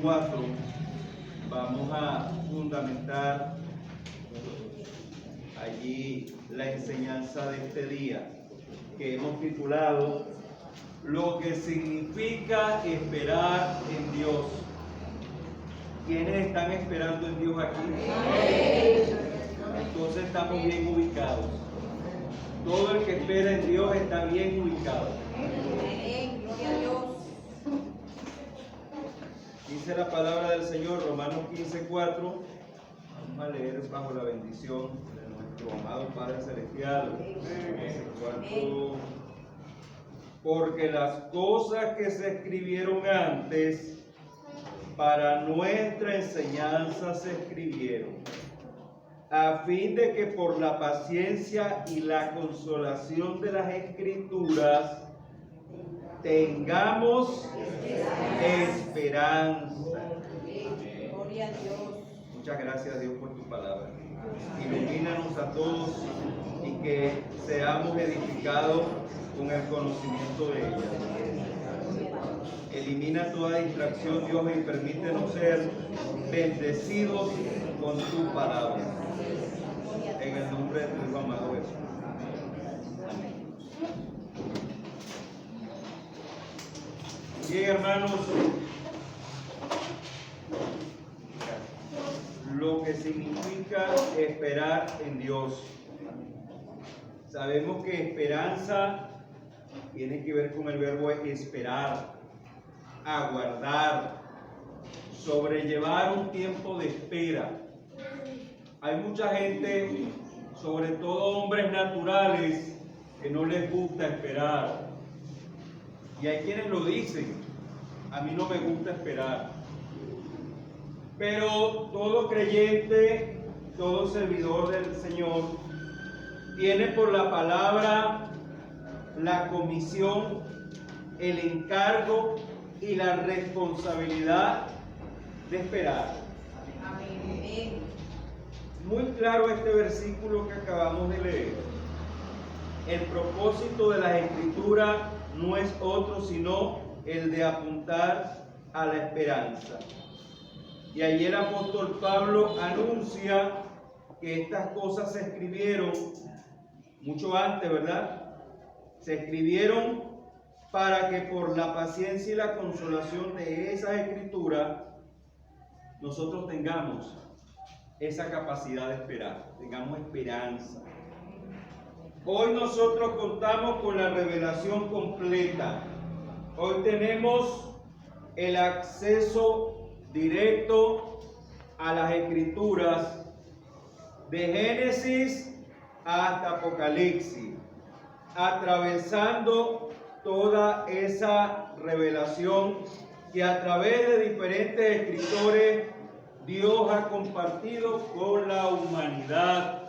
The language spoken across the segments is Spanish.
4 vamos a fundamentar allí la enseñanza de este día, que hemos titulado Lo que significa esperar en Dios. ¿Quiénes están esperando en Dios aquí? Entonces estamos bien ubicados. Todo el que espera en Dios está bien ubicado. Gloria a Dios. Dice la palabra del Señor, Romanos 15:4. Vamos a leer bajo la bendición de nuestro amado Padre Celestial. 15:4. Porque las cosas que se escribieron antes para nuestra enseñanza se escribieron, a fin de que por la paciencia y la consolación de las Escrituras tengamos esperanza. Gloria a Dios. Muchas gracias, Dios, por tu palabra. Ilumínanos a todos y que seamos edificados con el conocimiento de ella. Elimina toda distracción, Dios, y permítenos ser bendecidos con tu palabra. En el nombre de tu Hijo amado Jesús. Amén. Bien, hermanos, lo que significa esperar en Dios. Sabemos que esperanza tiene que ver con el verbo esperar, aguardar, sobrellevar un tiempo de espera. Hay mucha gente, sobre todo hombres naturales, que no les gusta esperar. Y hay quienes lo dicen, a mí no me gusta esperar. Pero todo creyente, todo servidor del Señor, tiene por la palabra la comisión, el encargo y la responsabilidad de esperar. Amén. Muy claro este versículo que acabamos de leer. El propósito de la Escritura no es otro sino el de apuntar a la esperanza. Y allí el apóstol Pablo anuncia que estas cosas se escribieron mucho antes, ¿verdad? Se escribieron para que por la paciencia y la consolación de esas escrituras nosotros tengamos esa capacidad de esperar, tengamos esperanza. Hoy nosotros contamos con la revelación completa. Hoy tenemos el acceso directo a las escrituras de Génesis hasta Apocalipsis, atravesando toda esa revelación que a través de diferentes escritores Dios ha compartido con la humanidad.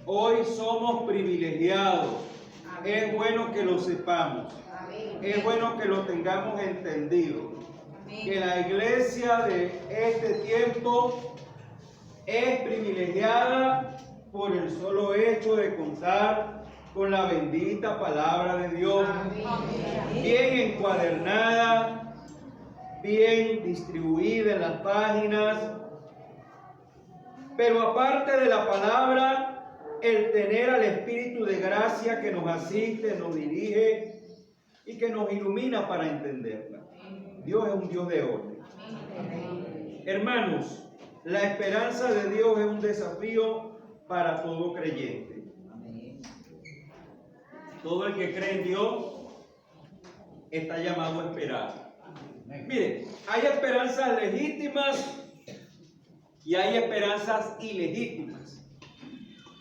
Hoy somos privilegiados. Es bueno que lo sepamos. Es bueno que lo tengamos entendido. Que la iglesia de este tiempo es privilegiada por el solo hecho de contar con la bendita palabra de Dios, bien encuadernada, bien distribuida en las páginas. Pero aparte de la palabra, el tener al Espíritu de gracia que nos asiste, nos dirige y que nos ilumina para entenderla. Dios es un Dios de orden. Hermanos, la esperanza de Dios es un desafío para todo creyente. Todo el que cree en Dios está llamado a esperar. Miren, hay esperanzas legítimas y hay esperanzas ilegítimas.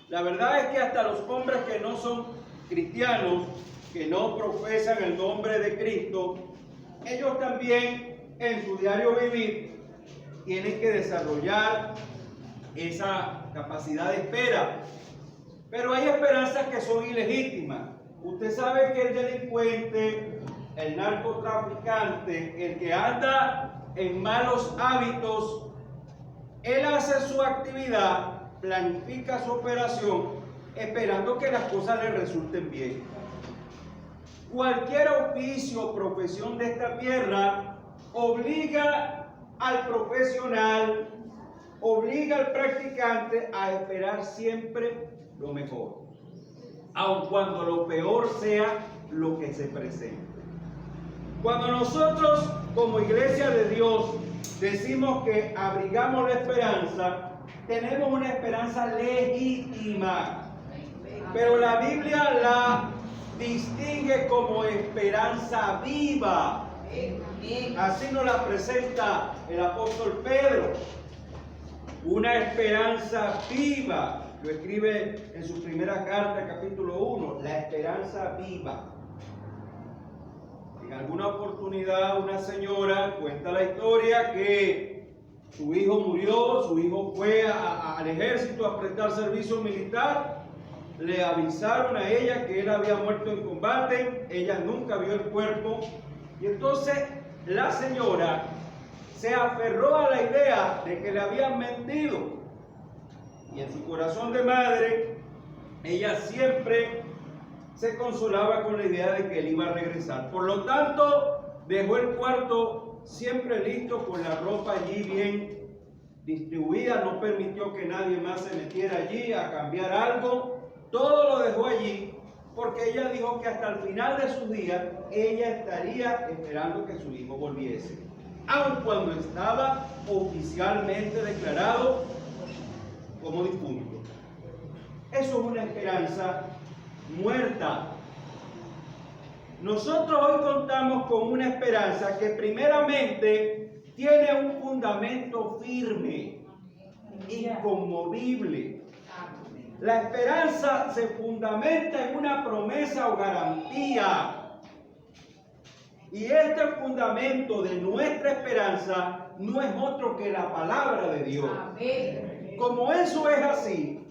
La verdad es que hasta los hombres que no son cristianos, que no profesan el nombre de Cristo, ellos también en su diario vivir tienen que desarrollar esa capacidad de espera. Pero hay esperanzas que son ilegítimas. Usted sabe que el delincuente, el narcotraficante, el que anda en malos hábitos, él hace su actividad, planifica su operación, esperando que las cosas le resulten bien. Cualquier oficio o profesión de esta tierra obliga al profesional, obliga al practicante a esperar siempre lo mejor, aun cuando lo peor sea lo que se presente. Cuando nosotros como iglesia de Dios decimos que abrigamos la esperanza, tenemos una esperanza legítima, pero la Biblia la distingue como esperanza viva. Así nos la presenta el apóstol Pedro. Una esperanza viva. Lo escribe en su primera carta, capítulo 1, la esperanza viva. En alguna oportunidad una señora cuenta la historia que su hijo murió, su hijo fue al ejército a prestar servicio militar, le avisaron a ella que él había muerto en combate, ella nunca vio el cuerpo, y entonces la señora se aferró a la idea de que le habían mentido. Y en su corazón de madre, ella siempre se consolaba con la idea de que él iba a regresar. Por lo tanto, dejó el cuarto siempre listo, con la ropa allí bien distribuida, no permitió que nadie más se metiera allí a cambiar algo. Todo lo dejó allí, porque ella dijo que hasta el final de sus días, ella estaría esperando que su hijo volviese, aun cuando estaba oficialmente declarado como difunto. Eso es una esperanza muerta. Nosotros hoy contamos con una esperanza que primeramente tiene un fundamento firme, inconmovible. La esperanza se fundamenta en una promesa o garantía. Y este fundamento de nuestra esperanza no es otro que la palabra de Dios. Amén. Como eso es así,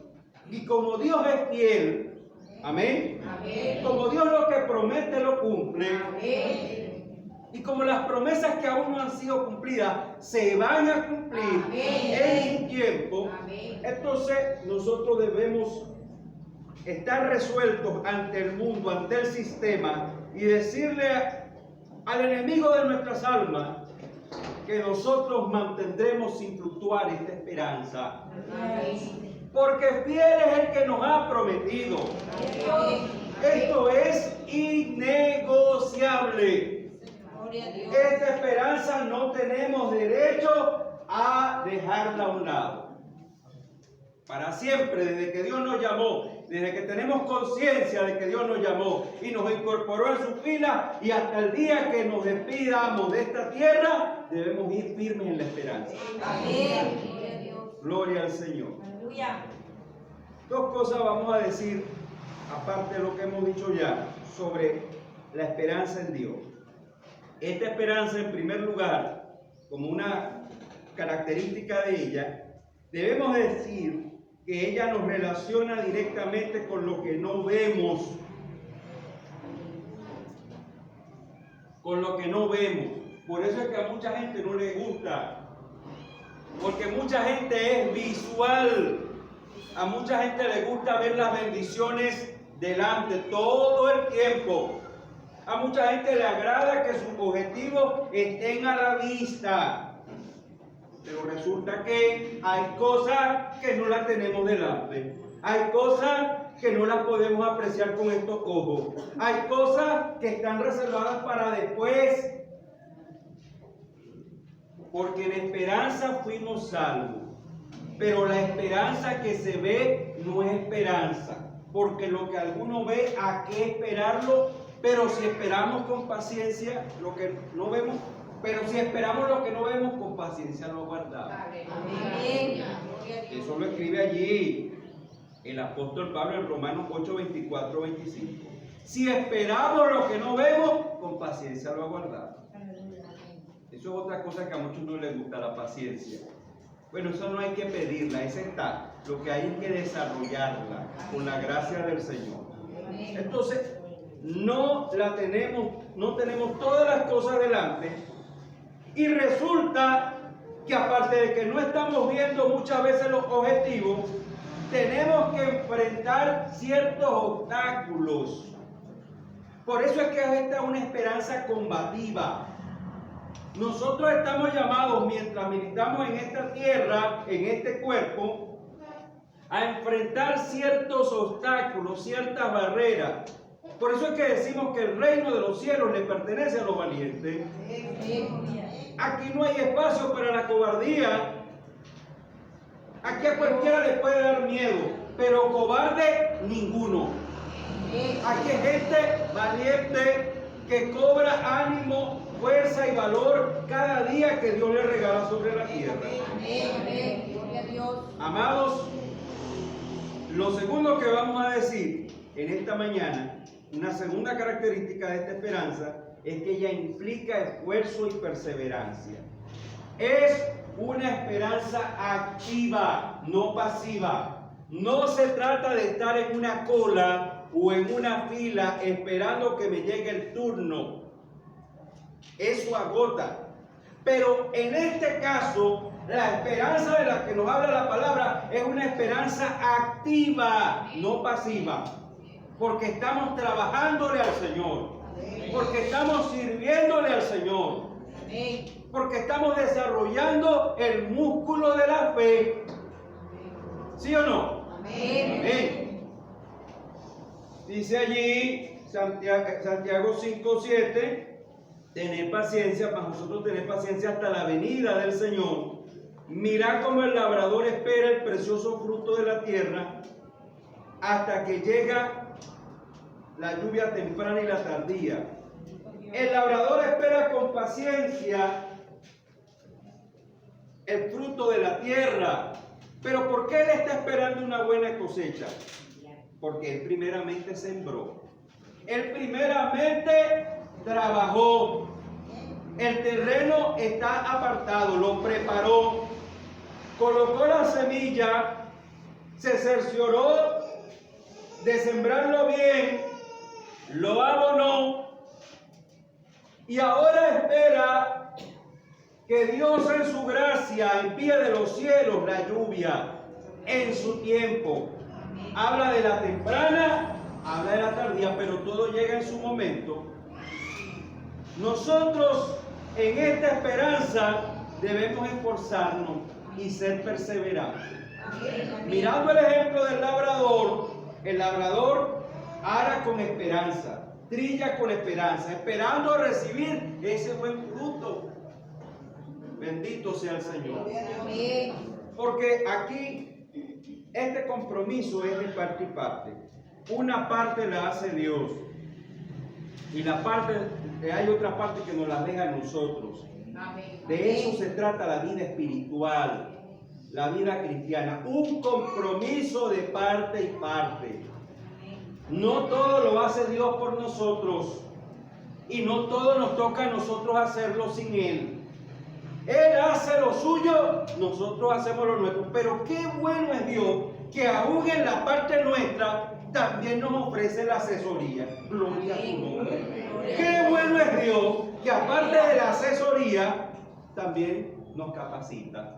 y como Dios es fiel, amén. Amén. Como Dios lo que promete lo cumple. Amén. Y como las promesas que aún no han sido cumplidas se van a cumplir en su tiempo, entonces nosotros debemos estar resueltos ante el mundo, ante el sistema, y decirle al enemigo de nuestras almas que nosotros mantendremos sin fluctuar esta esperanza. Porque fiel es el que nos ha prometido. Esto es innegociable. Esta esperanza no tenemos derecho a dejarla a un lado. Para siempre, desde que Dios nos llamó, desde que tenemos conciencia de que Dios nos llamó y nos incorporó en su fila, y hasta el día que nos despidamos de esta tierra, debemos ir firmes en la esperanza. Amén. Gloria al Señor. Aleluya. Dos cosas vamos a decir, aparte de lo que hemos dicho ya, sobre la esperanza en Dios. Esta esperanza, en primer lugar, como una característica de ella, debemos decir que ella nos relaciona directamente con lo que no vemos. Con lo que no vemos. Por eso es que a mucha gente no le gusta. Porque mucha gente es visual. A mucha gente le gusta ver las bendiciones delante todo el tiempo. A mucha gente le agrada que sus objetivos estén a la vista. Pero resulta que hay cosas que no las tenemos delante. Hay cosas que no las podemos apreciar con estos ojos. Hay cosas que están reservadas para después. Porque en esperanza fuimos salvos. Pero la esperanza que se ve no es esperanza. Porque lo que alguno ve, ¿a qué esperarlo? Pero si esperamos con paciencia lo que no vemos, pero si esperamos lo que no vemos, con paciencia lo guardamos. Amén. Eso lo escribe allí el apóstol Pablo en Romanos 8, 24, 25. Si esperamos lo que no vemos, con paciencia lo aguardamos. Eso es otra cosa que a muchos no les gusta, la paciencia. Bueno, eso no hay que pedirla, esa está. Lo que hay es que desarrollarla con la gracia del Señor. Entonces, no tenemos todas las cosas delante, y resulta que aparte de que no estamos viendo muchas veces los objetivos, tenemos que enfrentar ciertos obstáculos. Por eso es que esta es una esperanza combativa. Nosotros estamos llamados, mientras militamos en esta tierra, en este cuerpo, a enfrentar ciertos obstáculos, ciertas barreras. Por eso es que decimos que el reino de los cielos le pertenece a los valientes. Aquí no hay espacio para la cobardía. Aquí a cualquiera le puede dar miedo, pero cobarde ninguno. Aquí hay gente valiente que cobra ánimo, fuerza y valor cada día que Dios le regala sobre la tierra. Gloria a Dios. Amados, lo segundo que vamos a decir en esta mañana, una segunda característica de esta esperanza, es que ella implica esfuerzo y perseverancia. Es una esperanza activa, no pasiva. No se trata de estar en una cola o en una fila esperando que me llegue el turno. Eso agota. Pero en este caso, la esperanza de la que nos habla la palabra es una esperanza activa, no pasiva. Porque estamos trabajándole al Señor. Porque estamos sirviéndole al Señor. Porque estamos desarrollando el músculo de la fe. ¿Sí o no? Amén. Dice allí Santiago 5:7, tener paciencia, para nosotros tener paciencia hasta la venida del Señor. Mirad cómo el labrador espera el precioso fruto de la tierra hasta que llega la lluvia temprana y la tardía. El labrador espera con paciencia el fruto de la tierra. Pero ¿por qué él está esperando una buena cosecha? Porque él primeramente sembró. Él primeramente trabajó. El terreno está apartado, lo preparó, colocó la semilla, se cercioró de sembrarlo bien, lo abonó y ahora espera que Dios en su gracia envíe de los cielos la lluvia en su tiempo. Habla de la temprana, habla de la tardía, pero todo llega en su momento. Nosotros en esta esperanza debemos esforzarnos y ser perseverantes. Mirando el ejemplo del labrador, el labrador ara con esperanza, trilla con esperanza, esperando recibir ese buen fruto. Bendito sea el Señor. Porque aquí este compromiso es de parte y parte. Una parte la hace Dios y hay otra parte que nos la deja a nosotros. De eso se trata la vida espiritual, la vida cristiana. Un compromiso de parte y parte. No todo lo hace Dios por nosotros y no todo nos toca a nosotros hacerlo sin Él. Él hace lo suyo, nosotros hacemos lo nuestro. Pero qué bueno es Dios que aún en la parte nuestra también nos ofrece la asesoría. Gloria a tu nombre. Qué bueno es Dios que aparte de la asesoría también nos capacita.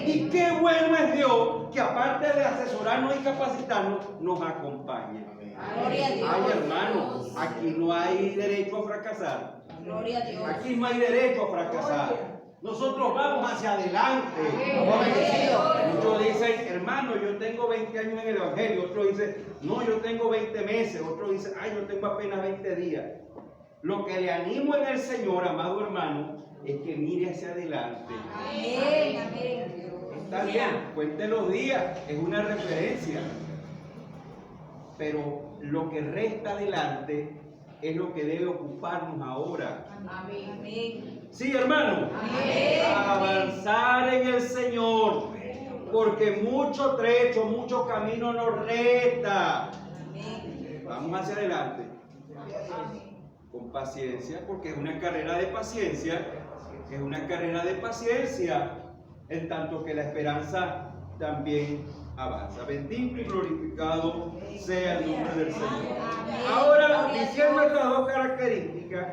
Y qué bueno es Dios que aparte de asesorarnos y capacitarnos nos acompaña. Ay, hermanos, aquí no hay derecho a fracasar. Aquí no hay derecho a fracasar. Nosotros vamos hacia adelante. Muchos dicen, hermano, yo tengo 20 años en el Evangelio. Otro dice, no, yo tengo 20 meses. Otro dice, ay, yo tengo apenas 20 días. Lo que le animo en el Señor, amado hermano, es que mire hacia adelante. Está bien, cuente los días, es una referencia. Pero lo que resta adelante es lo que debe ocuparnos ahora. Sí, hermano. Avanzar en el Señor, porque mucho trecho, mucho camino nos resta. Vamos hacia adelante con paciencia, porque es una carrera de paciencia. Es una carrera de paciencia, en tanto que la esperanza también avanza. Bendito y glorificado sea el nombre del Señor. Ahora, diciendo estas dos características,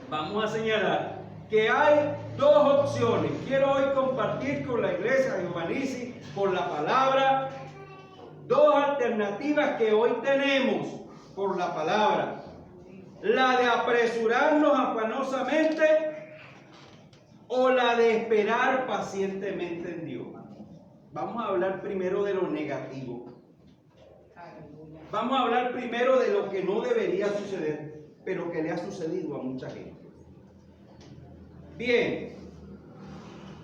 vamos a señalar que hay dos opciones. Quiero hoy compartir con la iglesia de Giovannici, por la palabra, dos alternativas que hoy tenemos por la palabra. ¿La de apresurarnos afanosamente o la de esperar pacientemente en Dios? Vamos a hablar primero de lo negativo. Vamos a hablar primero de lo que no debería suceder, pero que le ha sucedido a mucha gente. Bien,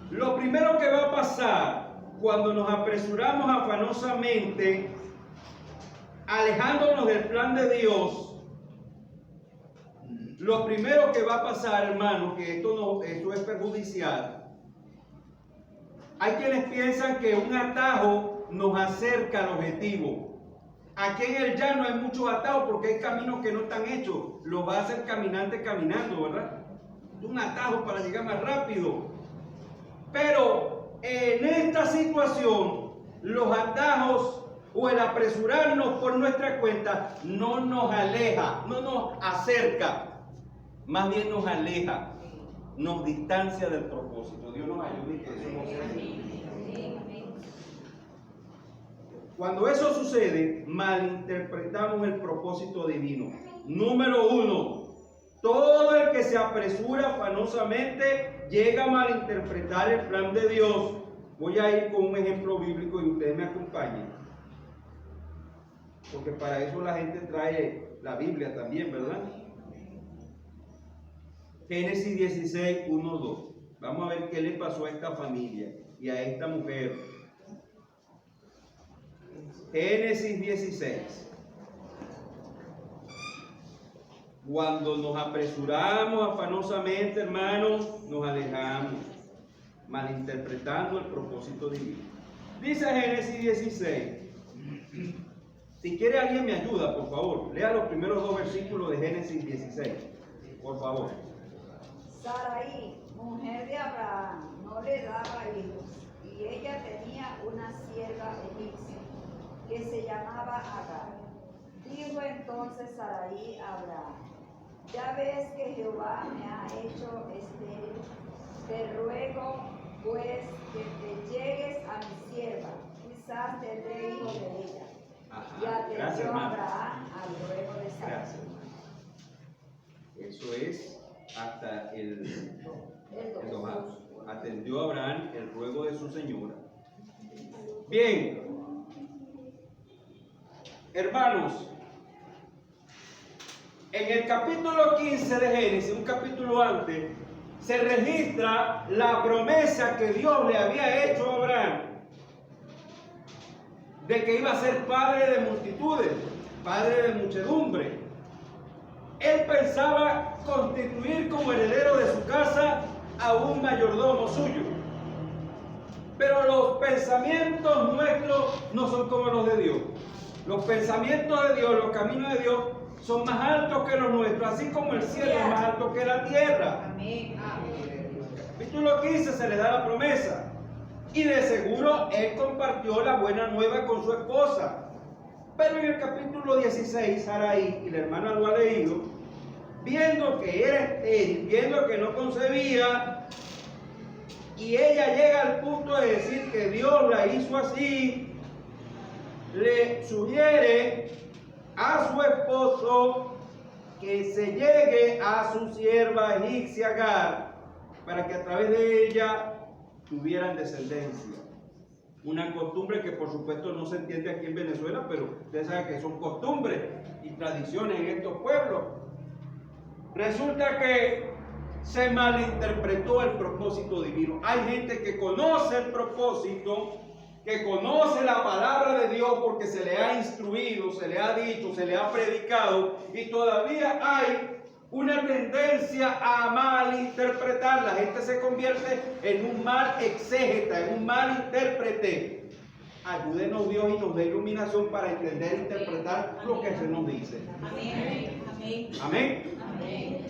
lo primero que va a pasar cuando nos apresuramos afanosamente, alejándonos del plan de Dios, lo primero que va a pasar, hermanos, que esto es perjudicial. Hay quienes piensan que un atajo nos acerca al objetivo. Aquí en el llano hay muchos atajos porque hay caminos que no están hechos. Lo va a hacer caminante caminando, ¿verdad? Un atajo para llegar más rápido. Pero en esta situación, los atajos o el apresurarnos por nuestra cuenta no nos aleja, no nos acerca. Más bien nos aleja, nos distancia del propósito. Dios nos ayude y que eso no sea así. Cuando eso sucede, malinterpretamos el propósito divino. Número 1, todo el que se apresura afanosamente llega a malinterpretar el plan de Dios. Voy a ir con un ejemplo bíblico y ustedes me acompañen. Porque para eso la gente trae la Biblia también, ¿verdad? Génesis 16, 1, 2. Vamos a ver qué le pasó a esta familia y a esta mujer. Génesis 16. Cuando nos apresuramos afanosamente, hermanos, nos alejamos, malinterpretando el propósito divino. Dice Génesis 16. Si quiere alguien me ayuda, por favor. Lea los primeros 2 versículos de Génesis 16. Por favor. Sarai, mujer de Abraham, no le daba hijos, y ella tenía una sierva egipcia que se llamaba Agar. Dijo entonces Sarai a Abraham: ya ves que Jehová me ha hecho estéril, te ruego pues que te llegues a mi sierva, quizás tendré hijo de ella. Y atendió Abraham al ruego de Sarai. Gracias, eso es hasta el 2. Atendió Abraham el ruego de su señora. Bien, hermanos, en el capítulo 15 de Génesis, un capítulo antes, se registra la promesa que Dios le había hecho a Abraham de que iba a ser padre de multitudes, padre de muchedumbre. Él pensaba constituir como heredero de su casa a un mayordomo suyo. Pero los pensamientos nuestros no son como los de Dios. Los pensamientos de Dios, los caminos de Dios son más altos que los nuestros, así como el cielo es más alto que la tierra. Amén. Capítulo 15 se le da la promesa. Y de seguro él compartió la buena nueva con su esposa. Pero en el capítulo 16, Sarai, y la hermana lo ha leído, viendo que era estéril, viendo que no concebía, y ella llega al punto de decir que Dios la hizo así, le sugiere a su esposo que se llegue a su sierva egipcia Agar, para que a través de ella tuvieran descendencia. Una costumbre que por supuesto no se entiende aquí en Venezuela, pero ustedes saben que son costumbres y tradiciones en estos pueblos. Resulta que se malinterpretó el propósito divino. Hay gente que conoce el propósito, que conoce la palabra de Dios porque se le ha instruido, se le ha dicho, se le ha predicado, y todavía hay una tendencia a malinterpretar. La gente se convierte en un mal exégeta, en un mal intérprete. Ayúdenos Dios y nos dé iluminación para entender e interpretar lo que se nos dice. Amén. Amén. Amén. Amén.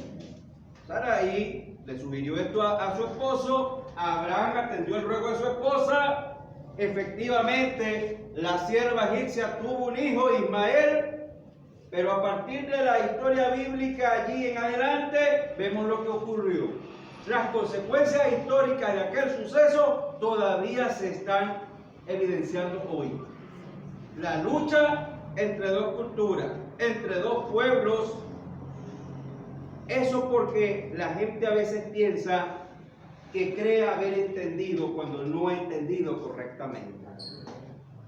Sarai le sugirió esto a su esposo. Abraham atendió el ruego de su esposa. Efectivamente, la sierva egipcia tuvo un hijo, Ismael. Pero a partir de la historia bíblica allí en adelante, vemos lo que ocurrió. Las consecuencias históricas de aquel suceso todavía se están evidenciando hoy. La lucha entre dos culturas, entre dos pueblos, Eso porque la gente a veces piensa que cree haber entendido cuando no ha entendido correctamente.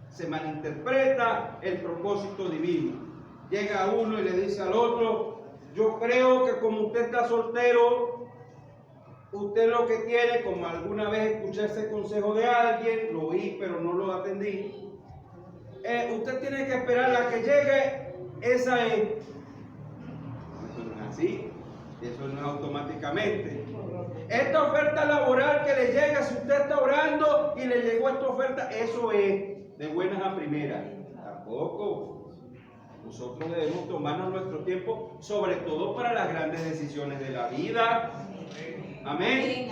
Se malinterpreta el propósito divino. Llega uno y le dice al otro: yo creo que como usted está soltero, usted lo que tiene, como alguna vez escuché ese consejo de alguien, lo oí pero no lo atendí, usted tiene que esperar a que llegue esa es. Eso no es así, eso no es automáticamente. Esta oferta laboral que le llega, si usted está orando y le llegó esta oferta, eso es de buenas a primeras. Tampoco. Nosotros debemos tomarnos nuestro tiempo, sobre todo para las grandes decisiones de la vida. Amén.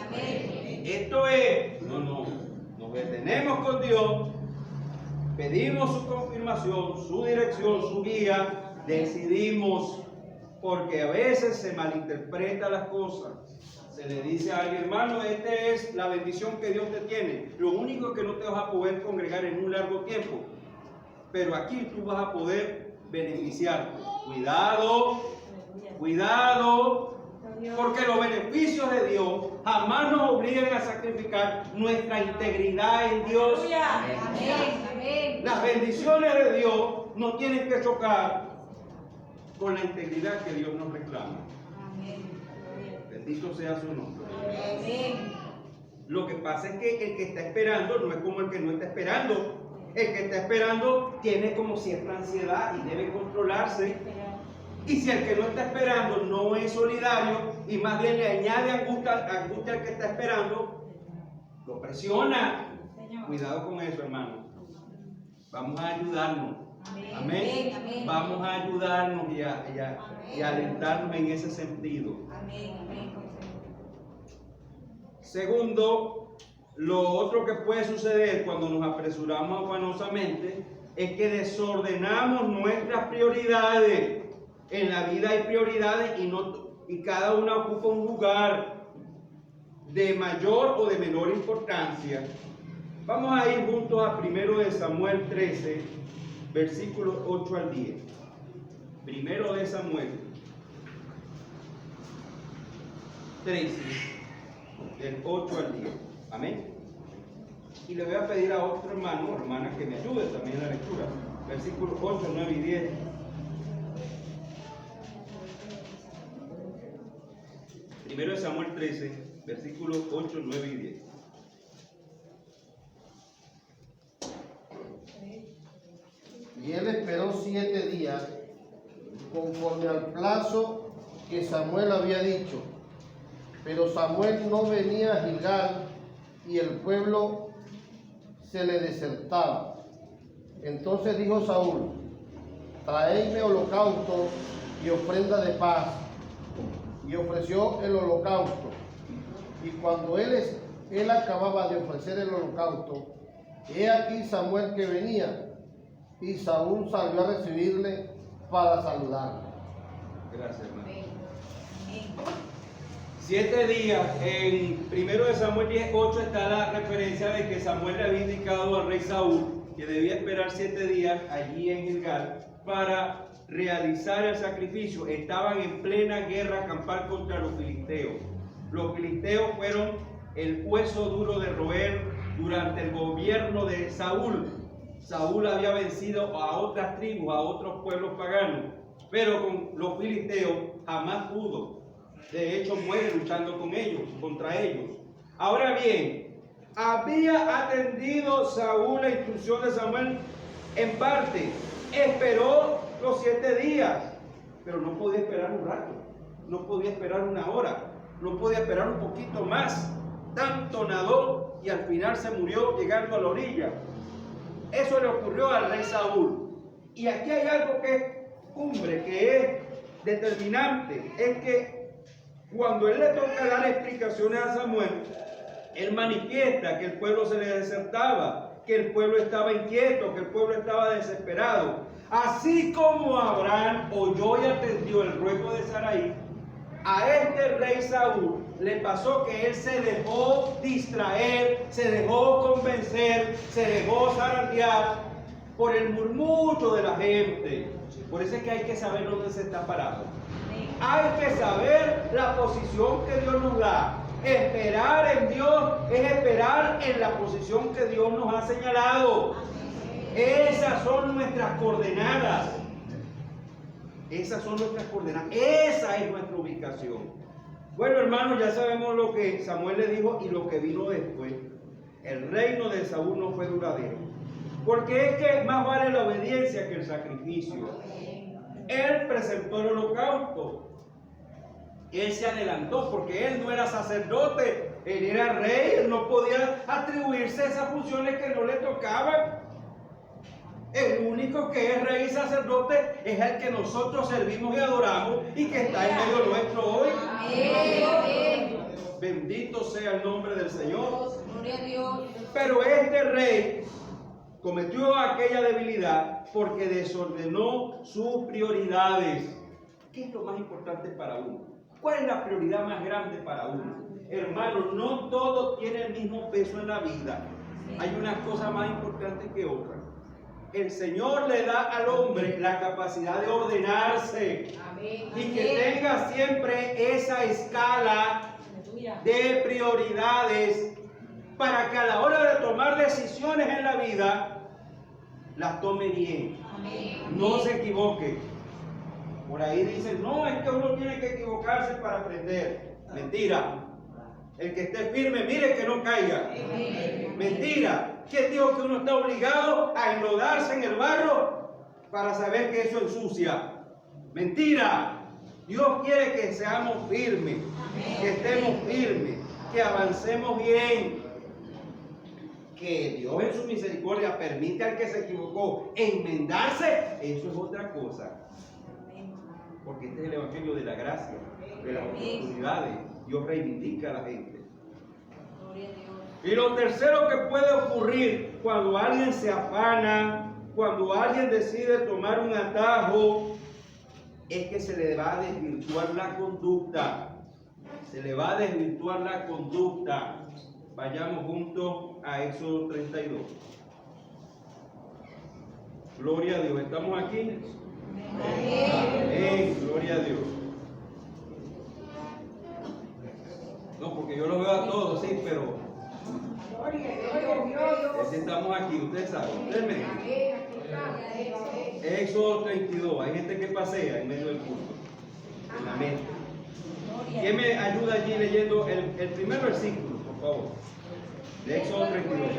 Esto es, nos detenemos con Dios, pedimos su confirmación, su dirección, su guía, decidimos, porque a veces se malinterpreta las cosas. Se le dice a alguien: hermano, esta es la bendición que Dios te tiene. Lo único es que no te vas a poder congregar en un largo tiempo, pero aquí tú vas a poder beneficiarte. Cuidado, cuidado, porque los beneficios de Dios jamás nos obligan a sacrificar nuestra integridad en Dios. Las bendiciones de Dios no tienen que chocar con la integridad que Dios nos reclama. Bendito sea su nombre. Lo que pasa es que el que está esperando no es como el que no está esperando. El que está esperando tiene como cierta ansiedad y debe controlarse. Y si el que no está esperando no es solidario y más bien le añade angustia al que está esperando, lo presiona. Cuidado con eso, hermano. Vamos a ayudarnos. Amén. Vamos a ayudarnos y alentarnos en ese sentido. Segundo, lo otro que puede suceder cuando nos apresuramos afanosamente es que desordenamos nuestras prioridades. En la vida hay prioridades y cada una ocupa un lugar de mayor o de menor importancia. Vamos a ir juntos a 1 de Samuel 13, versículos 8 al 10. 1 de Samuel 13, del 8 al 10. Amén. Y le voy a pedir a otro hermano o hermana que me ayude también en la lectura. Versículos 8, 9 y 10. 1 de Samuel 13, versículos 8, 9 y 10. Y él esperó 7 días, conforme al plazo que Samuel había dicho. Pero Samuel no venía a Gilgal y el pueblo se le desertaba. Entonces dijo Saúl: traedme holocausto y ofrenda de paz. Y ofreció el holocausto. Y cuando él acababa de ofrecer el holocausto, he aquí Samuel que venía, y Saúl salió a recibirle para saludarle. Gracias, hermano. 7 días. En 1 de Samuel 10:8 está la referencia de que Samuel le había indicado al rey Saúl que debía esperar 7 días allí en Gilgal para realizar el sacrificio. Estaban en plena guerra campal contra los filisteos. Los filisteos fueron el hueso duro de roer durante el gobierno de Saúl. Saúl había vencido a otras tribus, a otros pueblos paganos, pero con los filisteos jamás pudo. De hecho, muere luchando contra ellos. Ahora bien, había atendido Saúl la instrucción de Samuel en parte. Esperó los 7 días, pero no podía esperar un rato, no podía esperar una hora, no podía esperar un poquito más. Tanto nadó y al final se murió llegando a la orilla. Eso le ocurrió al rey Saúl. Y aquí hay algo que es cumbre, que es determinante. Es que cuando él le toca dar explicaciones a Samuel, él manifiesta que el pueblo se le desertaba, que el pueblo estaba inquieto, que el pueblo estaba desesperado. Así como Abraham oyó y atendió el ruego de Sarai, a este rey Saúl le pasó que él se dejó distraer, se dejó convencer, se dejó zarandear por el murmullo de la gente. Por eso es que hay que saber dónde se está parado. hay que saber la posición que Dios nos da. Esperar en Dios es esperar en la posición que Dios nos ha señalado. Esas son nuestras coordenadas. Esas son nuestras coordenadas. Esa es nuestra ubicación. Bueno, hermanos, ya sabemos lo que Samuel le dijo y lo que vino después. El reino de Saúl no fue duradero. Porque es que más vale la obediencia que el sacrificio. Él presentó el holocausto. Él se adelantó porque él no era sacerdote, él era rey, él no podía atribuirse esas funciones que no le tocaban. El único que es rey y sacerdote es el que nosotros servimos y adoramos y que está en medio nuestro hoy. Bendito sea el nombre del Señor. Pero este rey cometió aquella debilidad porque desordenó sus prioridades. ¿Qué es lo más importante para uno? ¿Cuál es la prioridad más grande para uno? Hermano, no todo tiene el mismo peso en la vida. Hay unas cosas más importantes que otras. El Señor le da al hombre la capacidad de ordenarse y que tenga siempre esa escala de prioridades para que a la hora de tomar decisiones en la vida las tome bien. No se equivoque. Por ahí dicen, no, es que uno tiene que equivocarse para aprender. Mentira. El que esté firme, mire que no caiga. Mentira. ¿Quién dijo que uno está obligado a enlodarse en el barro para saber que eso ensucia? Mentira. Dios quiere que seamos firmes, que estemos firmes, que avancemos bien. Que Dios en su misericordia permite al que se equivocó enmendarse, eso es otra cosa. Porque este es el evangelio de la gracia, de las oportunidades. Dios reivindica a la gente. Y lo tercero que puede ocurrir cuando alguien se afana, cuando alguien decide tomar un atajo, es que se le va a desvirtuar la conducta. Se le va a desvirtuar la conducta. Vayamos juntos a Éxodo 32. Gloria a Dios. ¿Estamos aquí? Amén. Gloria a Dios. No, porque yo lo veo a todos, sí, pero estamos aquí, ustedes saben. Ustedes me dicen. Éxodo 32. Hay gente que pasea en medio del culto, en la mente. ¿Quién me ayuda allí leyendo el primer versículo, por favor? De Éxodo 32.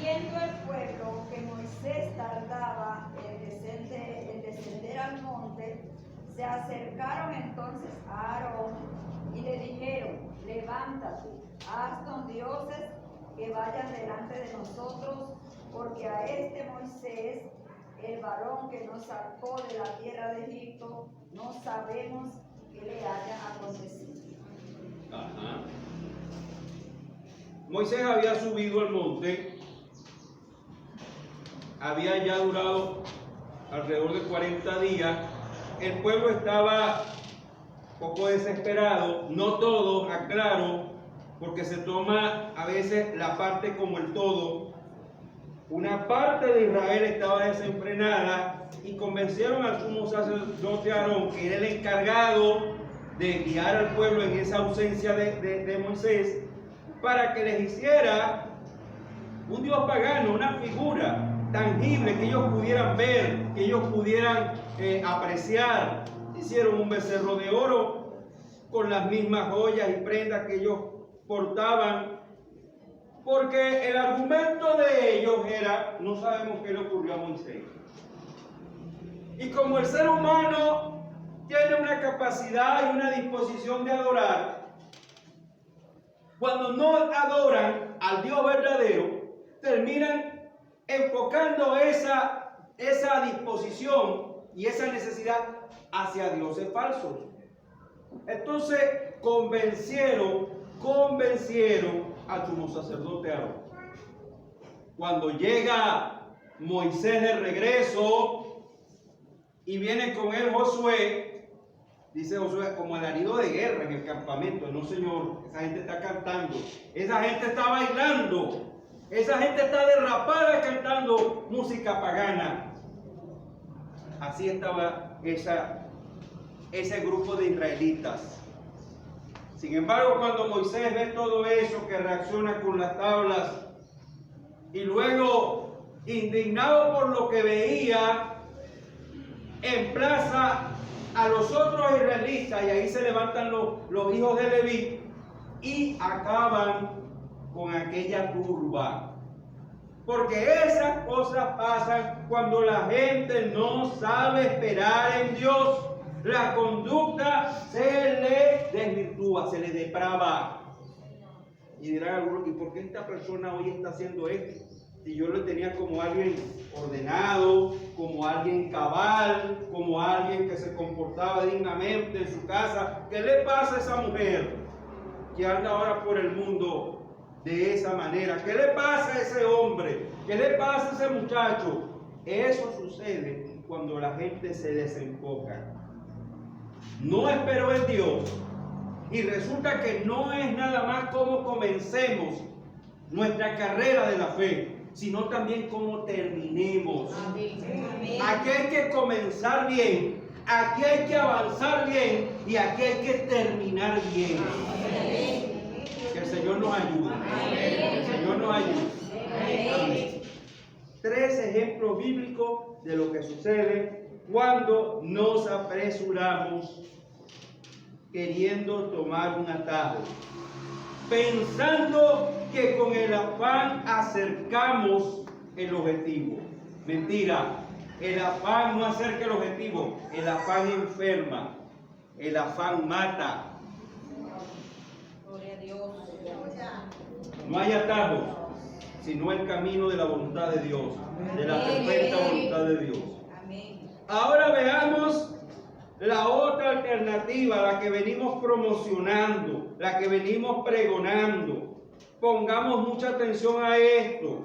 Viendo el pueblo que Moisés tardaba en descender al monte, se acercaron entonces a Aarón y le dijeron: levántate, haznos dioses que vayan delante de nosotros, porque a este Moisés, el varón que nos sacó de la tierra de Egipto, no sabemos qué le haya acontecido. Ajá. Moisés había subido al monte, había ya durado alrededor de 40 días, el pueblo estaba un poco desesperado, no todo, aclaro, porque se toma a veces la parte como el todo. Una parte de Israel estaba desenfrenada y convencieron al sumo sacerdote Aarón, que era el encargado de guiar al pueblo en esa ausencia de Moisés, para que les hiciera un dios pagano, una figura tangible que ellos pudieran ver, que ellos pudieran apreciar. Hicieron un becerro de oro con las mismas joyas y prendas que ellos portaban, porque el argumento de ellos era: no sabemos qué le ocurrió a Moisés. Y como el ser humano tiene una capacidad y una disposición de adorar, cuando no adoran al Dios verdadero, terminan enfocando esa disposición y esa necesidad hacia dioses falsos. Entonces convencieron al sumo sacerdote Aarón. Cuando llega Moisés de regreso y viene con él Josué, dice Josué, como alarido de guerra en el campamento. No, señor, esa gente está cantando, esa gente está bailando, esa gente está derrapada cantando música pagana. Así estaba ese grupo de israelitas. Sin embargo, cuando Moisés ve todo eso, que reacciona con las tablas, y luego, indignado por lo que veía, emplaza a los otros israelitas, y ahí se levantan los hijos de Leví, y acaban con aquella turba. Porque esas cosas pasan cuando la gente no sabe esperar en Dios. La conducta se le desvirtúa, se le deprava. Y dirán algunos, ¿y por qué esta persona hoy está haciendo esto? Si yo lo tenía como alguien ordenado, como alguien cabal, como alguien que se comportaba dignamente en su casa. ¿Qué le pasa a esa mujer que anda ahora por el mundo de esa manera? ¿Qué le pasa a ese hombre? ¿Qué le pasa a ese muchacho? Eso sucede cuando la gente se desenfoca. No esperó en Dios. Y resulta que no es nada más cómo comencemos nuestra carrera de la fe, sino también cómo terminemos. Amén. Aquí hay que comenzar bien, aquí hay que avanzar bien y aquí hay que terminar bien. Que el Señor nos ayude. Que el Señor nos ayude. Amén. 3 ejemplos bíblicos de lo que sucede cuando nos apresuramos queriendo tomar un atajo, pensando que con el afán acercamos el objetivo. Mentira, el afán no acerca el objetivo, el afán enferma, el afán mata. Gloria a Dios. No hay atajos, sino el camino de la voluntad de Dios, de la perfecta voluntad de Dios. Amén. Ahora veamos la otra alternativa, la que venimos promocionando, la que venimos pregonando. Pongamos mucha atención a esto.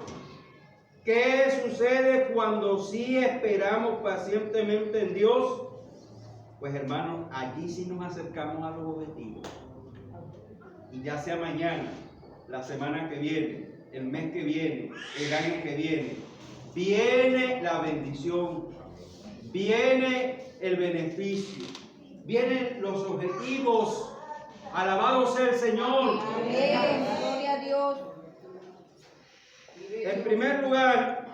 ¿Qué sucede cuando sí esperamos pacientemente en Dios? Pues hermanos, allí sí nos acercamos a los objetivos. Y ya sea mañana, la semana que viene, el mes que viene, el año que viene, viene la bendición, viene el beneficio, vienen los objetivos. Alabado sea el Señor. Amén. Gloria a Dios. En primer lugar,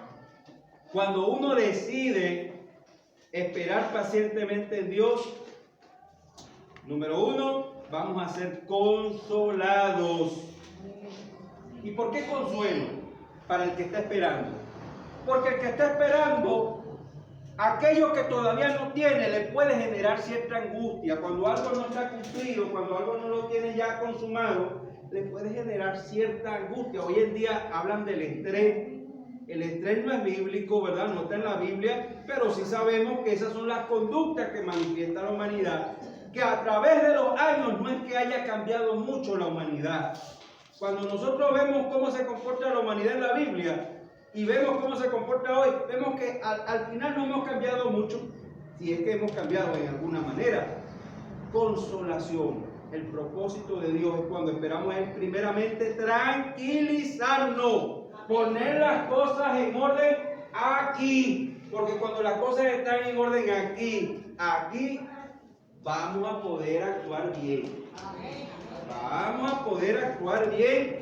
cuando uno decide esperar pacientemente en Dios, número 1, vamos a ser consolados. ¿Y por qué consuelo? Para el que está esperando. Porque el que está esperando, aquello que todavía no tiene, le puede generar cierta angustia. Cuando algo no está cumplido, cuando algo no lo tiene ya consumado, le puede generar cierta angustia. Hoy en día hablan del estrés. El estrés no es bíblico, ¿verdad? No está en la Biblia, pero sí sabemos que esas son las conductas que manifiesta la humanidad, que a través de los años no es que haya cambiado mucho la humanidad. Cuando nosotros vemos cómo se comporta la humanidad en la Biblia y vemos cómo se comporta hoy, vemos que al final no hemos cambiado mucho, si es que hemos cambiado en alguna manera. Consolación. El propósito de Dios es cuando esperamos en primeramente tranquilizarnos, poner las cosas en orden aquí, porque cuando las cosas están en orden aquí vamos a poder actuar bien. Vamos a poder actuar bien,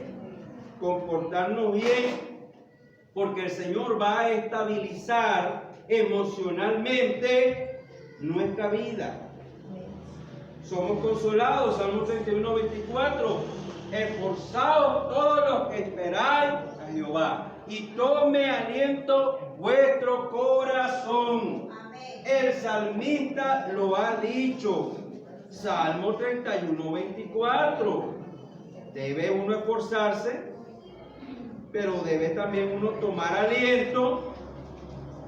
comportarnos bien, porque el Señor va a estabilizar emocionalmente nuestra vida. Somos consolados, Salmo 31, 24. Esforzaos todos los que esperáis a Jehová, y tome aliento vuestro corazón. El salmista lo ha dicho. Salmo 31, 24. Debe uno esforzarse, pero debe también uno tomar aliento.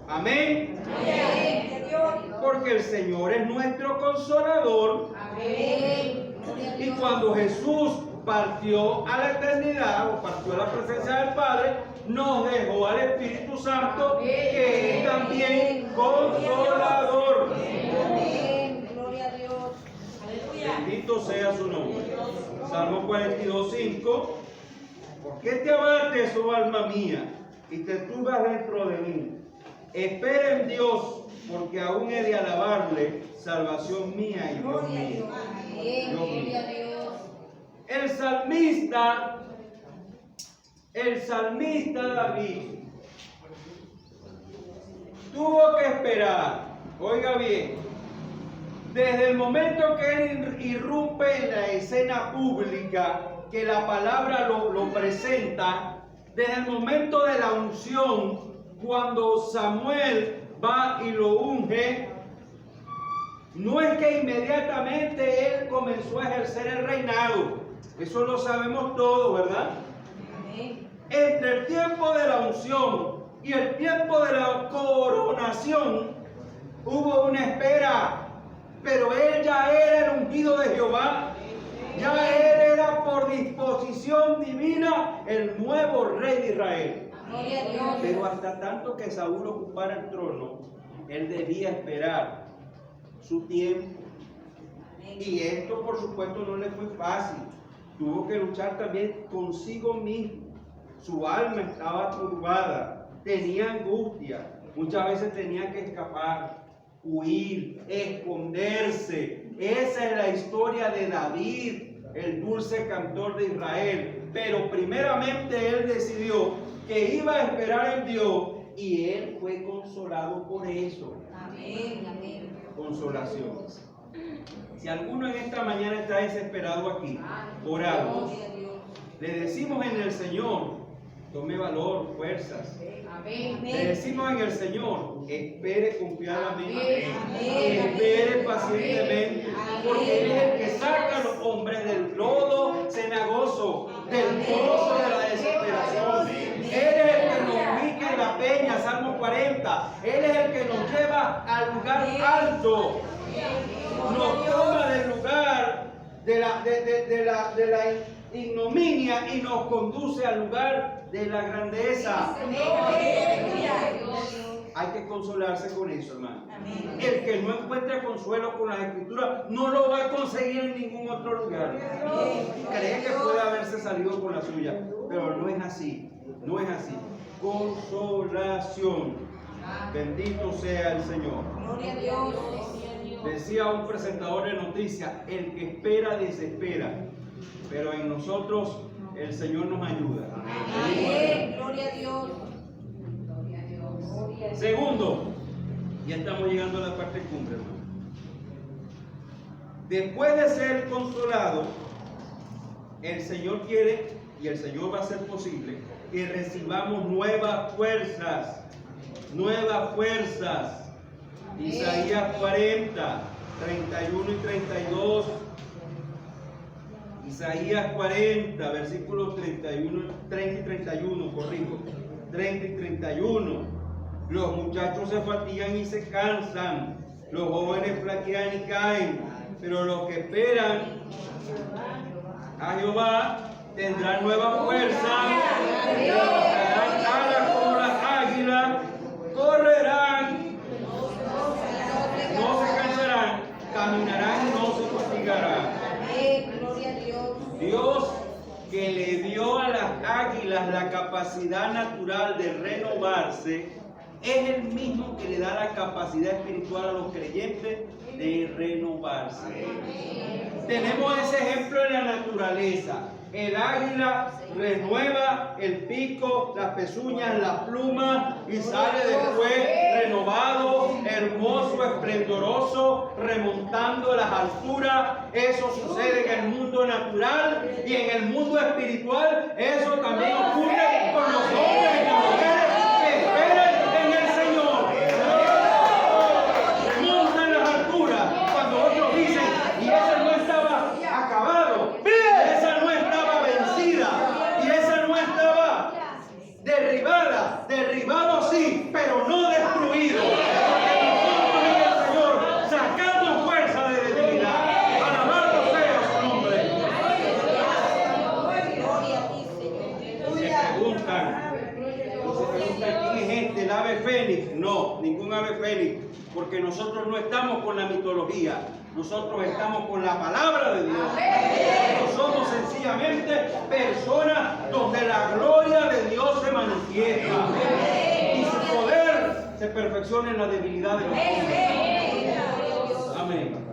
Amén. Porque el Señor es nuestro consolador. Amén. Y cuando Jesús partió a la eternidad o partió a la presencia del Padre, nos dejó al Espíritu Santo, que es también consolador. Amén. Gloria a Dios. Bendito sea su nombre. Salmo 42, 5. ¿Por qué te abates, oh alma mía, y te turbas dentro de mí? Espera en Dios, porque aún he de alabarle, salvación mía y Dios mío. Dios mío. El salmista David tuvo que esperar, oiga bien, desde el momento que él irrumpe en la escena pública, que la palabra lo presenta, desde el momento de la unción, cuando Samuel va y lo unge, no es que inmediatamente él comenzó a ejercer el reinado. Eso lo sabemos todos, ¿verdad? Entre el tiempo de la unción y el tiempo de la coronación hubo una espera, pero él ya era el ungido de Jehová. Ya él era por disposición divina el nuevo rey de Israel. Pero hasta tanto que Saúl ocupara el trono, él debía esperar su tiempo. Y esto, por supuesto, no le fue fácil. Tuvo que luchar también consigo mismo. Su alma estaba turbada, tenía angustia. Muchas veces tenía que escapar, huir, esconderse. Esa es la historia de David, el dulce cantor de Israel. Pero primeramente él decidió que iba a esperar en Dios y él fue consolado por eso. Amén, amén. Consolación. Si alguno en esta mañana está desesperado aquí por algo, le decimos en el Señor, tome valor, fuerzas. Le decimos en el Señor, espere confiadamente, espere pacientemente, porque Él es el que saca a los hombres del lodo cenagoso, del pozo de la desesperación. Él es el que nos ubica en la peña, Salmo 40. Él es el que nos lleva al lugar alto, nos toma del lugar de la ignominia y nos conduce al lugar de la grandeza. Hay que consolarse con eso, hermano. El que no encuentra consuelo con las Escrituras no lo va a conseguir en ningún otro lugar. Cree que puede haberse salido con la suya, pero no es así. No es así. Consolación. Bendito sea el Señor. Gloria a Dios. Decía un presentador de noticias, el que espera desespera, pero en nosotros el Señor nos ayuda. Amén. Gloria a Dios. Segundo, ya estamos llegando a la parte cumbre, hermano. Después de ser consolado, el Señor quiere, y el Señor va a hacer posible, que recibamos nuevas fuerzas. Nuevas fuerzas. Isaías 40, 31 y 32. Isaías 40, versículos 30 y 31, corrijo. 30 y 31. Los muchachos se fatigan y se cansan. Los jóvenes flaquean y caen. Pero los que esperan a Jehová tendrán nueva fuerza. Levantarán alas como las águilas. Correrán. No se cansarán. Caminarán y no se fatigarán. Dios, que le dio a las águilas la capacidad natural de renovarse, es el mismo que le da la capacidad espiritual a los creyentes de renovarse. Tenemos ese ejemplo en la naturaleza. El águila renueva el pico, las pezuñas, las plumas y sale después renovado, hermoso, esplendoroso, remontando las alturas. Eso sucede en el mundo natural y en el mundo espiritual. Eso también ocurre con los hombres y las mujeres que esperan en el Señor. Remontan las alturas cuando otros dicen, y esa no estaba acabado. Esa no estaba vencida y esa no estaba derribada. Derribado sí, pero no destruido. Porque nosotros en el Señor sacamos fuerza de debilidad. Alabado sea su nombre. Se preguntan quién es este, el ave fénix. No, ningún ave fénix, porque nosotros no estamos con la mitología. Nosotros estamos con la palabra de Dios. Nosotros somos sencillamente personas donde la gloria de Dios se manifiesta. Y su poder se perfeccione en la debilidad de los hombres. Amén.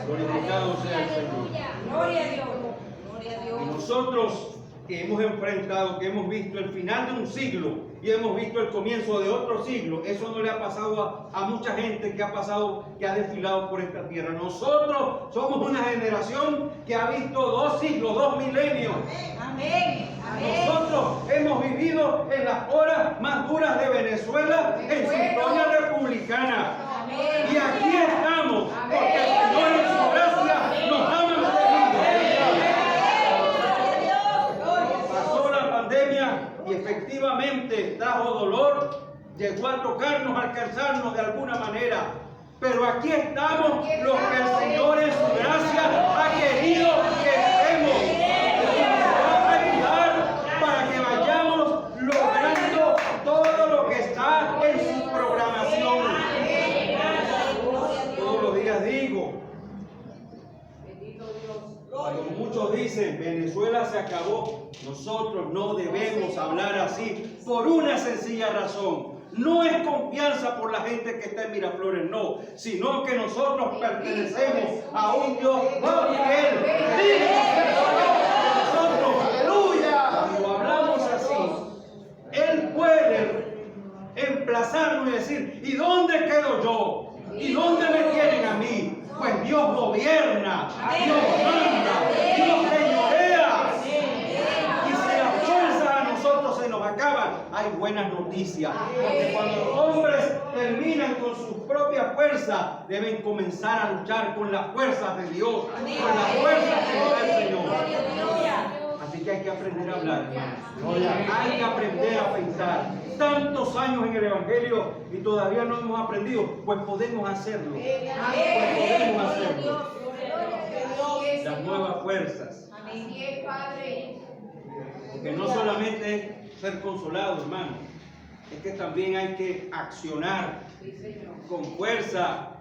Glorificado sea el Señor. Gloria a Dios. Y nosotros que hemos enfrentado, que hemos visto el final de un siglo y hemos visto el comienzo de otro siglo, eso no le ha pasado a mucha gente que ha desfilado por esta tierra. Nosotros somos una generación que ha visto 2 siglos, 2 milenios. Amén. Nosotros hemos vivido en las horas más duras de Venezuela en su historia republicana. Y aquí estamos, porque el Señor en su gracia nos ha mantenido. Pasó la pandemia y efectivamente trajo dolor, llegó a tocarnos, a alcanzarnos de alguna manera. Pero aquí estamos los que el Señor en su gracia ha querido que estemos. Nos va a ayudar para que vayamos logrando todo lo que está en su programación. Todos los días digo, como muchos dicen, Venezuela se acabó. Nosotros no debemos hablar así por una sencilla razón. No es confianza por la gente que está en Miraflores, no, sino que nosotros pertenecemos a un Dios más fiel. Nosotros, aleluya, cuando hablamos así, Él puede emplazarnos y decir, ¿y dónde quedo yo? ¿Y dónde me tienen a mí? Pues Dios gobierna, Dios manda, Dios señorea. Y si las fuerzas a nosotros se nos acaban, hay buenas noticias. Porque cuando los hombres terminan con sus propias fuerzas, deben comenzar a luchar con las fuerzas de Dios, con las fuerzas que nos da el Señor. Así que hay que aprender a hablar, hermanos. Hay que aprender a pensar. Tantos años en el Evangelio y todavía no hemos aprendido, pues podemos hacerlo. Pues podemos hacerlo. Las nuevas fuerzas. Porque no solamente es ser consolado, hermano, es que también hay que accionar con fuerza.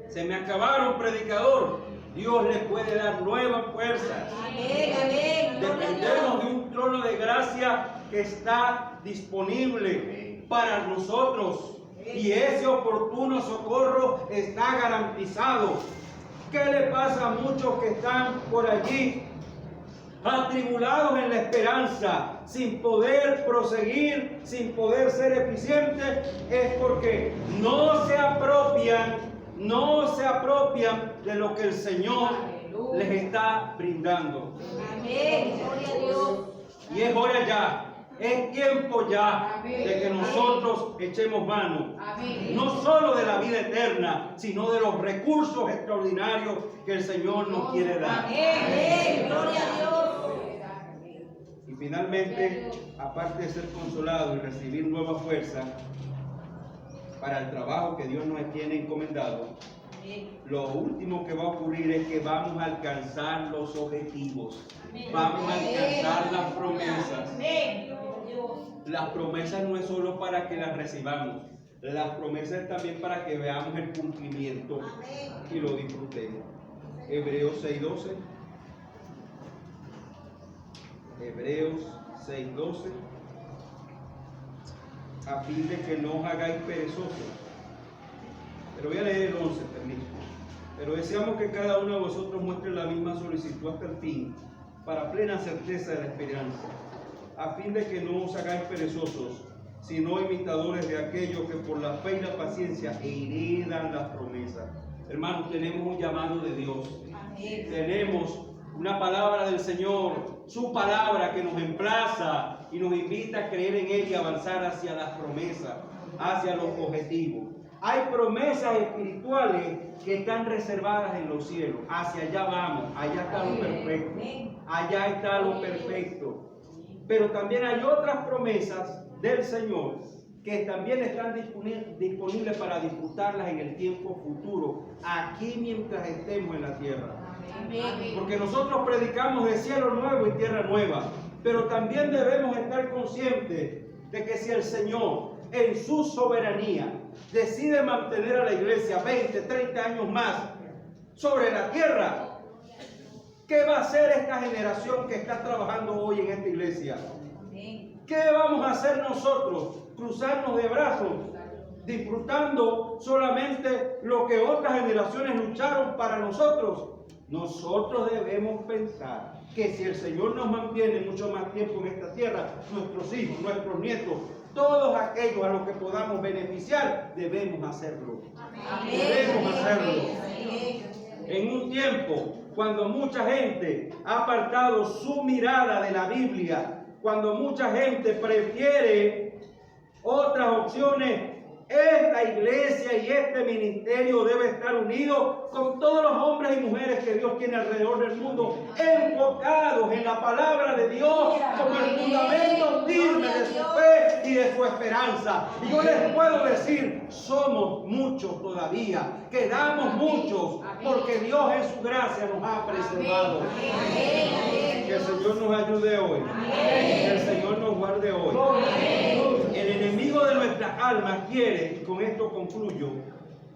Se me acabaron, predicador. Dios le puede dar nuevas fuerzas. Dependemos de un trono de gracia que está disponible para nosotros. Y ese oportuno socorro está garantizado. ¿Qué le pasa a muchos que están por allí atribulados en la esperanza, sin poder proseguir, sin poder ser eficientes? Es porque no se apropian de lo que el Señor les está brindando. Y es hora ya, es tiempo ya de que nosotros echemos mano, no solo de la vida eterna, sino de los recursos extraordinarios que el Señor nos quiere dar. Y finalmente, aparte de ser consolado y recibir nueva fuerza para el trabajo que Dios nos tiene encomendado, lo último que va a ocurrir es que vamos a alcanzar los objetivos, vamos a alcanzar las promesas. Las promesas no es solo para que las recibamos, las promesas es también para que veamos el cumplimiento y lo disfrutemos. Hebreos 6:12. Hebreos 6:12. A fin de que no os hagáis perezosos. Pero voy a leer el 11, permiso. Pero deseamos que cada uno de vosotros muestre la misma solicitud hasta el fin, para plena certeza de la esperanza, a fin de que no os hagáis perezosos, sino imitadores de aquellos que por la fe y la paciencia heredan las promesas. Hermanos, tenemos un llamado de Dios. Tenemos una palabra del Señor, su palabra que nos emplaza y nos invita a creer en Él y avanzar hacia las promesas, hacia los objetivos. Hay promesas espirituales que están reservadas en los cielos. Hacia allá vamos, allá está lo perfecto. Allá está lo perfecto. Pero también hay otras promesas del Señor que también están disponibles para disfrutarlas en el tiempo futuro, aquí mientras estemos en la tierra. Porque nosotros predicamos de cielo nuevo y tierra nueva, pero también debemos estar conscientes de que si el Señor en su soberanía decide mantener a la iglesia 20, 30 años más sobre la tierra, ¿qué va a hacer esta generación que está trabajando hoy en esta iglesia? ¿Qué vamos a hacer nosotros cruzarnos de brazos, disfrutando solamente lo que otras generaciones lucharon para nosotros. Nosotros debemos pensar que si el Señor nos mantiene mucho más tiempo en esta tierra, nuestros hijos, nuestros nietos, todos aquellos a los que podamos beneficiar, debemos hacerlo. Debemos hacerlo. En un tiempo cuando mucha gente ha apartado su mirada de la Biblia, cuando mucha gente prefiere otras opciones, esta iglesia y este ministerio debe estar unido con todos los hombres y mujeres que Dios tiene alrededor del mundo, enfocados en la palabra de Dios como el fundamento firme de su fe y de su esperanza. Y yo les puedo decir, somos muchos todavía, quedamos muchos, porque Dios en su gracia nos ha preservado. Que el Señor nos ayude hoy, que el Señor nos guarde hoy. El enemigo de nuestras almas quiere, y con esto concluyo,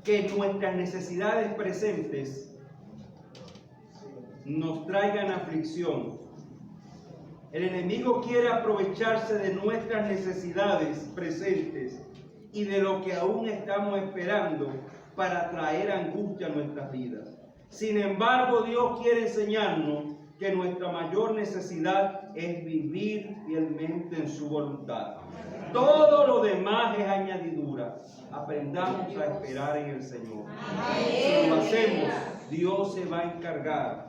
que nuestras necesidades presentes nos traigan aflicción. El enemigo quiere aprovecharse de nuestras necesidades presentes y de lo que aún estamos esperando para traer angustia a nuestras vidas. Sin embargo, Dios quiere enseñarnos que nuestra mayor necesidad es vivir fielmente en su voluntad. Todo lo demás es añadidura. Aprendamos a esperar en el Señor. Si lo hacemos, Dios se va a encargar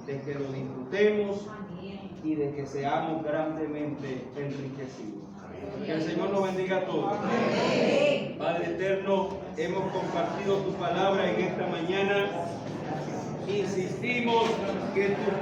de que lo disfrutemos y de que seamos grandemente enriquecidos. Que el Señor nos bendiga a todos. Padre eterno, hemos compartido tu palabra en esta mañana. Insistimos que tu